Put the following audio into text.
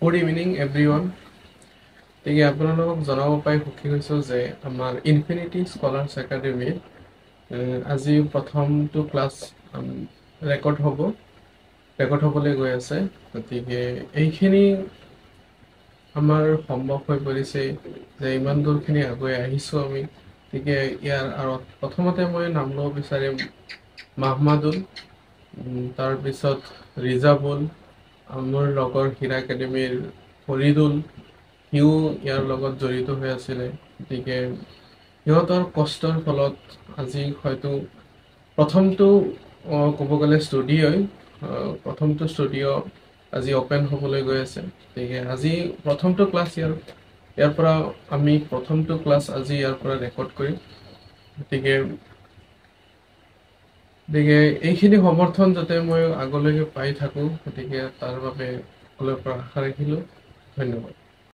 Good evening, everyone. গতিকে আপোনালোকক জনাব পাই সুখী হৈছোঁ যে আমাৰ ইনফিনিটি স্কলাৰ্ছ একাডেমীত আজি প্ৰথমটো ক্লাছ ৰেকৰ্ড হ'বলৈ গৈ আছে। গতিকে এইখিনি আমাৰ সম্ভৱ হৈ পৰিছে যে ইমান দূৰখিনি আগুৱাই আহিছোঁ আমি। গতিকে ইয়াৰ আঁৰত প্ৰথমতে মই নাম ল'ব বিচাৰিম মাহমাদুল, তাৰপিছত ৰিজাবুল, মোৰ লগৰ হীৰা একাডেমীৰ ফৰিদুল, সিও ইয়াৰ লগত জড়িত হৈ আছিলে। গতিকে সিহঁতৰ কষ্টৰ ফলত আজি হয়তো প্ৰথমটো ক'ব গ'লে প্ৰথমটো ষ্টুডিঅ' আজি অপেন হ'বলৈ গৈ আছে। গতিকে আজি প্ৰথমটো ক্লাছ ইয়াৰ পৰা আমি প্ৰথমটো ক্লাছ আজি ইয়াৰ পৰা ৰেকৰ্ড কৰিম। গতিকে এইখিনি সমৰ্থন যাতে মই আগলৈকে পাই থাকোঁ, গতিকে তাৰ বাবে সকলোৰে পৰা আশা ৰাখিলোঁ। ধন্যবাদ।